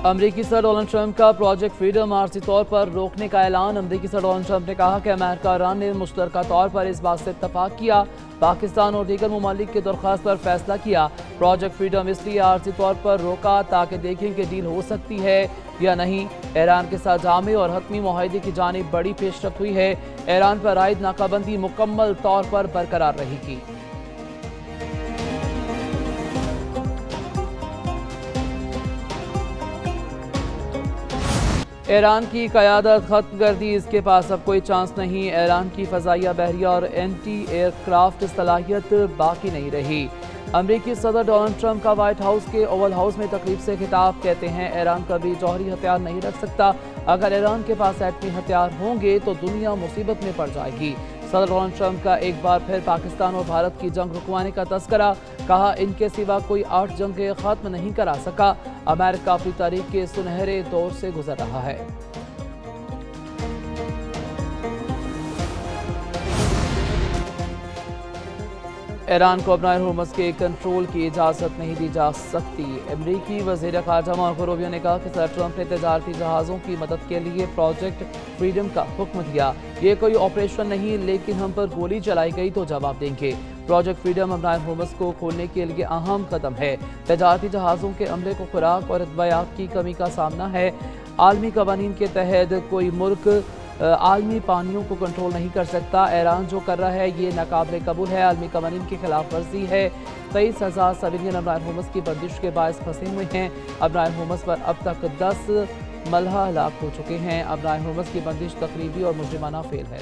अमरीकी सदर Donald Trump का प्रोजेक्ट फ्रीडम आर्जी तौर पर रोकने का ऐलान। अमरीकी सदर डोनाल्ड ट्रंप ने कहा कि अमेरिका और ईरान ने मुश्तरका तौर पर इस बात से इत्तफाक किया, पाकिस्तान और दीगर ममालिक की दरख्वास्त पर फैसला किया। प्रोजेक्ट फ्रीडम इसलिए आर्जी तौर पर रोका ताकि देखें कि डील हो सकती है या नहीं। ईरान के साथ जामे और हतमी मुआहदे की जानिब बड़ी पेशरफ्त हुई है। ईरान पर आयद नाकाबंदी मुकम्मल तौर पर बरकरार रहेगी। ईरान की क़यादत खत्म कर दी, इसके पास अब कोई चांस नहीं। ईरान की फ़ज़ाइया, बहरिया और एंटी एयरक्राफ्ट सलाहियत बाकी नहीं रही। अमरीकी सदर डोनाल्ड ट्रंप का व्हाइट हाउस के ओवल हाउस में तकरीब से खिताब। कहते हैं ईरान कभी जौहरी हथियार नहीं रख सकता, अगर ईरान के पास एटमी हथियार होंगे तो दुनिया मुसीबत में पड़ जाएगी। सदर डोनाल्ड ट्रंप का एक बार फिर पाकिस्तान और भारत की जंग रुकवाने का तस्करा। कहा, इनके सिवा कोई 8 जंगें खत्म नहीं करा सका। अमेरिका अपनी तारीख के सुनहरे दौर से गुजर रहा है। ईरान को अपना होर्मुज़ के कंट्रोल की इजाज़त नहीं दी जा सकती। अमरीकी वज़ीर ख़ारजा मार्को रूबियो ने कहा कि सदर ट्रंप ने तजारती जहाज़ों की मदद के लिए प्रोजेक्ट फ्रीडम का हुक्म दिया। ये कोई ऑपरेशन नहीं, लेकिन हम पर गोली चलाई गई तो जवाब देंगे। प्रोजेक्ट फ्रीडम अपना होर्मुज़ को खोलने के लिए अहम कदम है। तजारती जहाज़ों के अमले को खुराक और अदवियात की कमी का सामना है। आलमी कवानीन के तहत कोई मुल्क आलमी पानियों को कंट्रोल नहीं कर सकता। ईरान जो कर रहा है ये नाकाबिले कबूल है, आलमी कवानीन की खिलाफ वर्जी है। 23,000 सिविलियन अब्रार होमस की बंदिश के बायस फंसे हुए हैं। अब्रार होमस पर अब तक 10 मलहा हलाक हो चुके हैं। अब्रार होमस की बंदिश तकरीबी और मुजरिमाना फेल है।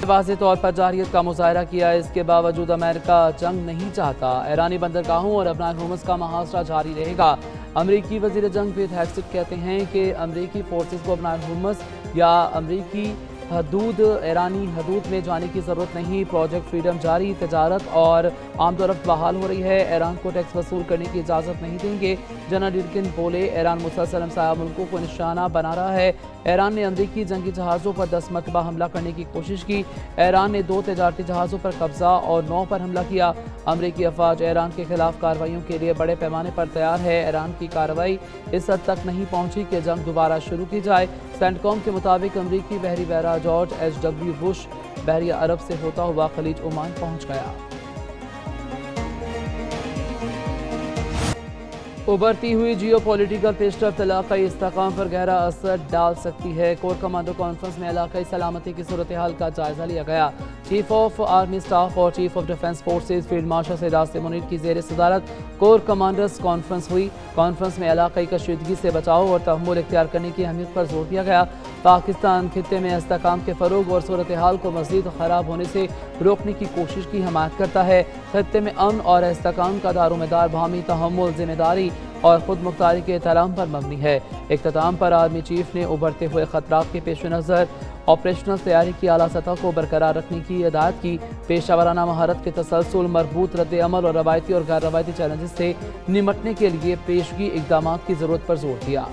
वाज़े तौर पर जारियत का मुजाहरा किया, इसके बावजूद अमेरिका जंग नहीं चाहता। ईरानी बंदरगाहों और अब्रार होमस का मुहासरा जारी रहेगा। अमरीकी वज़ीर जंग पीट हेगसेट कहते हैं कि अमरीकी फोर्सेस को अब्रार होमस या अमरीकी हदूद ईरानी हदूद में जाने की ज़रूरत नहीं। प्रोजेक्ट फ्रीडम जारी, तजारत और आमदोरफ्त बहाल हो रही है। ईरान को टैक्स वसूल करने की इजाज़त नहीं देंगे। जनरल यर्गिन बोले, ईरान मुसलसल हमसाया मुल्कों को निशाना बना रहा है। ईरान ने अमरीकी जंगी जहाज़ों पर 10 मरतबा हमला करने की कोशिश की। ईरान ने 2 तजारती जहाज़ों पर कब्जा और 9 पर हमला किया। अमरीकी अफवाज ईरान के खिलाफ कार्रवाइयों के लिए बड़े पैमाने पर तैयार है। ईरान की कार्रवाई इस हद तक नहीं पहुंची कि जंग दोबारा शुरू की जाए। सेंटकॉम के मुताबिक अमरीकी बहरी बहरा जॉर्ज H.W. बुश बहरिया अरब से होता हुआ खलीज ओमान पहुंच गया। उभरती हुई जियो पॉलिटिकल पेशरफ्त इलाकाई इस्तेहकाम पर गहरा असर डाल सकती है। कोर कमांडर कॉन्फ्रेंस में इलाकाई सलामती की सूरत हाल का जायजा लिया गया। चीफ ऑफ आर्मी स्टाफ और chief of defence forces field marshal Syed Munir की ज़ेर सदारत कोर कमांडर्स कॉन्फ्रेंस हुई। कॉन्फ्रेंस में इलाकाई कशीदगी से बचाव और तहम्मुल इख्तियार करने की अहमियत पर जोर दिया गया। पाकिस्तान खित्ते में इस्तेहकाम के फ़रोग और सूरत हाल को मज़ीद ख़राब होने से रोकने की कोशिश की हमायत करता है। खित्ते में अमन और इस्तेहकाम का दारोमदार बाहमी तहम्मुल, जिम्मेदारी और खुद मुख्तारी के एहतराम पर मबनी है। इख्तिताम पर आर्मी चीफ ने उभरते हुए खतरात के पेश नज़र ऑपरेशनल तैयारी की आला सतह को बरकरार रखने की हिदायत की। पेशावराना महारत के तसलसल, मरबूत रद्द अमल और रवायती और गैर रवायती चैलेंजेस से निमटने के लिए पेशगी इक़दाम की ज़रूरत पर जोर दिया।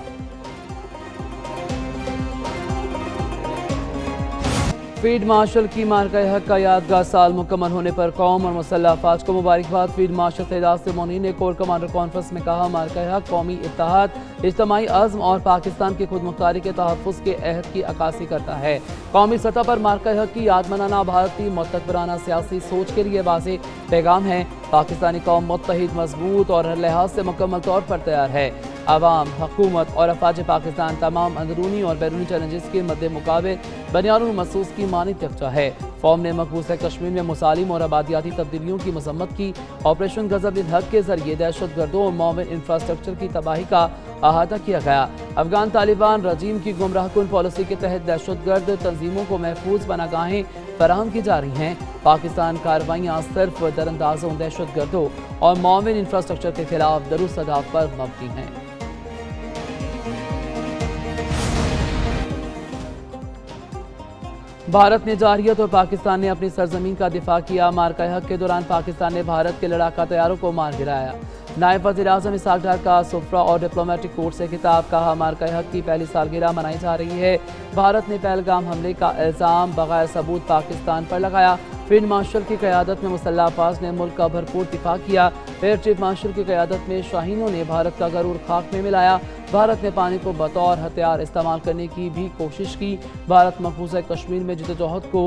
फील्ड मार्शल की मार्का हक का यादगार साल मुकम्मल होने पर कौम और मुसल्लह अफवाज को मुबारकबाद। फील्ड मार्शल सैयद मुनीर ने कोर कमांडर कॉन्फ्रेंस में कहा, मार्का हक कौमी इत्तेहाद, इज्तिमाई अज़्म और पाकिस्तान की खुद मुख्तारी के तहफ़्फ़ुज़ के अहद की अक्कासी करता है। कौमी सतह पर मार्का हक की याद मनाना भारतीय मुस्तक़बिराना सियासी सोच के लिए वाज़ेह पैगाम है। पाकिस्तानी कौम मुत्तहिद, मजबूत और हर लिहाज से मुकम्मल तौर पर तैयार है। अवाम, हुकूमत और अफवाज पाकिस्तान तमाम अंदरूनी और बैरूनी चैलेंजेस के मद्दे मुकाबिल बनियानुल महसूस की मानित यकजा है। कौम ने मकबूज़ कश्मीर में मुसालिम और आबादियाती तब्दीलियों की मजम्मत की। ऑपरेशन गज़ब हक के जरिए दहशतगर्दों और मौमिन इंफ्रास्ट्रक्चर की तबाही का अहाता किया गया। अफगान तालिबान रजीम की गुमराह कुन पॉलिसी के तहत दहशतगर्द तंजीमों को महफूज पनागाहें फराहम की जा रही हैं। पाकिस्तान कार्रवाइयाँ सिर्फ दरअंदाजों, दहशतगर्दों और मौमिन इंफ्रास्ट्रक्चर के खिलाफ दरुस्त अहदाफ पर मबनी हैं। भारत ने जारहियत और पाकिस्तान ने अपनी सरजमीन का दिफा किया। मार्का हक के दौरान पाकिस्तान ने भारत के लड़ाका तैयारों को मार गिराया। नायब वज़ीर आज़म इसहाक डार का सुफ्रा और डिप्लोमेटिक कोर्ट से खिताब। कहा, मार्का हक की पहली सालगिरह मनाई जा रही है। भारत ने पहलगाम हमले का इल्ज़ाम बगैर सबूत पाकिस्तान पर लगाया। फील्ड मार्शल की क़यादत में मुसल्लह अफवाज ने मुल्क का भरपूर दिफा किया। एयर चीफ मार्शल की क़यादत में शाहीनों ने भारत का गरूर खाक में मिलाया। भारत ने पानी को बतौर हथियार इस्तेमाल करने की भी कोशिश की। भारत मकबूजा कश्मीर में जदोजहद को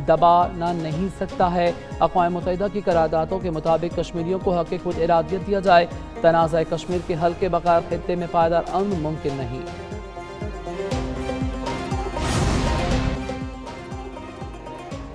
दबाना नहीं सकता है। अक़वाम मुत्तहिदा की करारदादों के मुताबिक कश्मीरियों को हक़ खुद इरादियत दिया जाए। तनाज़ा कश्मीर के हल के बगैर खित्ते में पायदार अमन मुमकिन नहीं।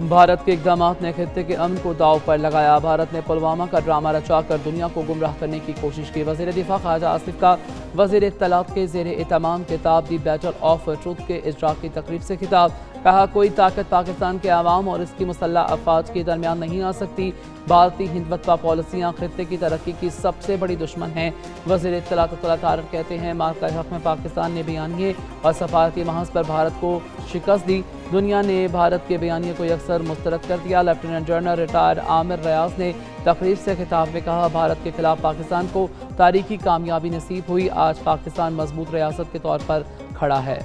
भारत के इक़दामात ने खित्ते के अमन को दांव पर लगाया। भारत ने पुलवामा का ड्रामा रचाकर दुनिया को गुमराह करने की कोशिश की। वज़ीर दिफा ख्वाजा आसिफ का वज़ीर इत्तलात के ज़ेर एहतमाम किताब दी बैटल ऑफ ट्रुथ के इजरा की तकरीब से खिताब। कहा, कोई ताकत पाकिस्तान के अवाम और इसकी मुसल्लह अफवाज के दरमियान नहीं आ सकती। भारतीय हिंदुत्व पॉलिसियाँ खित्ते की तरक्की की सबसे बड़ी दुश्मन हैं। वज़ीर इत्तलात कहते हैं, मार्का हक़ में पाकिस्तान ने बयानिए और सफारती महाज पर भारत को शिकस्त दी। दुनिया ने भारत के बयानिए को यकसर मुस्तरद कर दिया। लेफ्टिनेंट जनरल रिटायर्ड आमिर रियाज ने तकरीब से खिताब में कहा, भारत के खिलाफ पाकिस्तान को तारीखी कामयाबी नसीब हुई। आज पाकिस्तान मजबूत रियासत के तौर पर खड़ा है।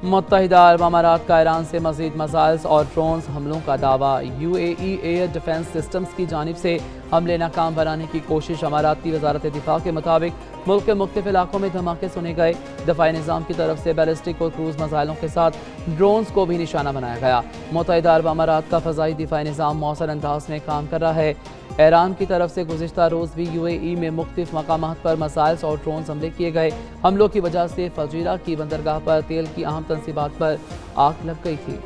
मुत्तहिदा अरब अमारात का ईरान से मज़ीद मिसाइल्स और ड्रोन्स हमलों का दावा। UAE एयर डिफेंस सिस्टम्स की जानिब से हमले नाकाम बनाने की कोशिश। अमारात की वजारत दिफा के मुताबिक मुल्क के मुख्तलिफ इलाकों में धमाके सुने गए। दफाई निज़ाम की तरफ से बैलिस्टिक और क्रूज मिसाइलों के साथ ड्रोन्स को भी निशाना बनाया गया। मुत्तहिदा अरब अमारात का फ़ज़ाई दिफाई निज़ाम मौसर अंदाज में काम कर रहा है। ईरान की तरफ से गुज़िश्ता रोज़ भी UAE में मुख्तलिफ मकामात पर मिसाइल्स और ड्रोन्स हमले किए गए। हमलों की वजह से फजीरा की बंदरगाह पर तेल की अहम तंसीबात पर आग लग गई थी।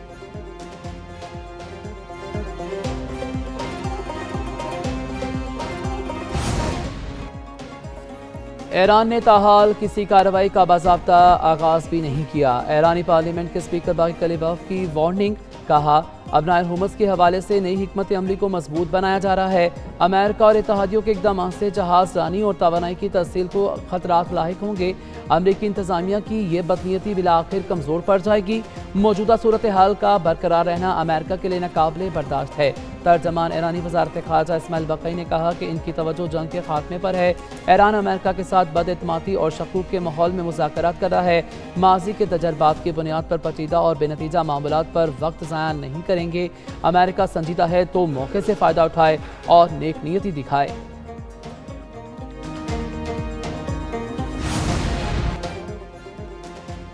ईरान ने ताहाल किसी कार्रवाई का बाज़ाब्ता आगाज़ भी नहीं किया। ईरानी पार्लियामेंट के स्पीकर बाकी कलीबफ की वार्निंग। कहा, अबनाए हुर्मुज़ के हवाले से नई हिकमत अमली को मजबूत बनाया जा रहा है। अमेरिका और इत्तहादियों के इक़दाम से जहाज़ रानी और तवानाई की तस्सील को खतरात लाहिक होंगे। अमरीकी इंतज़ामिया की ये बदनीयती बिला आखिर कमज़ोर पड़ जाएगी। मौजूदा सूरत हाल का बरकरार रहना अमेरिका के लिए नाकाबिले बर्दाश्त है। तर्जमान ईरानी वज़ारत ख़ारजा इस्माइल बक़ई ने कहा कि इनकी तवज्जो जंग के खात्मे पर है। ईरान अमेरिका के साथ बदएतमादी और शकूक के माहौल में मुज़ाकरात कर रहा है। माजी के तजर्बात की बुनियाद पर पेचीदा और बेनतीजा मामलात पर वक्त ज़ाया नहीं करेंगे। अमेरिका संजीदा है तो मौके से फ़ायदा उठाए और नेक नीयती दिखाए।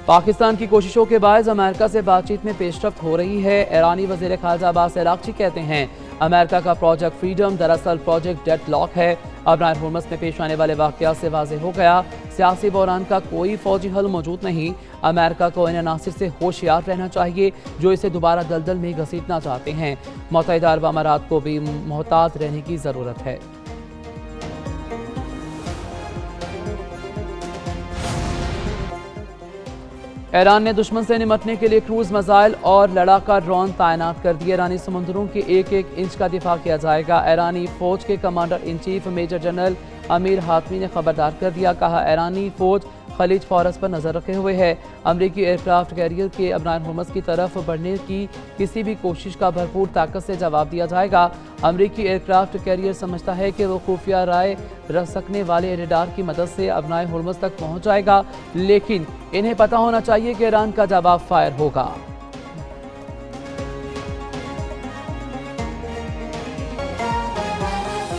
पाकिस्तान की कोशिशों के बायस अमेरिका से बातचीत में पेशरफ्त हो रही है। ईरानी वज़ीर ख़ारजा अब्बास अराग़ची कहते हैं, अमेरिका का प्रोजेक्ट फ्रीडम दरअसल प्रोजेक्ट डेडलॉक है। अबनाए हुर्मुज़ में पेश आने वाले वाक़यात से वाज़ेह हो गया, सियासी बहरान का कोई फ़ौजी हल मौजूद नहीं। अमेरिका को इन अनासिर से होशियार रहना चाहिए जो इसे दोबारा दलदल में घसीटना चाहते हैं। मुत्तहिदा अरब अमारात को भी मोहतात रहने की ज़रूरत है। ईरान ने दुश्मन से निमटने के लिए क्रूज मिसाइल और लड़ाका ड्रोन तैनात कर दिए। ईरानी समुद्रों के एक एक इंच का दिफा किया जाएगा। ईरानी फौज के commander in chief major general Amir Hatami ने खबरदार कर दिया। कहा, ईरानी फौज खलीज फारस पर नजर रखे हुए है। अमरीकी एयरक्राफ्ट कैरियर के अबनाए हुर्मुज़ की तरफ बढ़ने की किसी भी कोशिश का भरपूर ताकत से जवाब दिया जाएगा। अमरीकी एयरक्राफ्ट कैरियर समझता है कि वो खुफिया राय रख सकने वाले रेडार की मदद से अबनाए हुर्मुज़ तक पहुंच जाएगा, लेकिन इन्हें पता होना चाहिए कि ईरान का जवाब फायर होगा।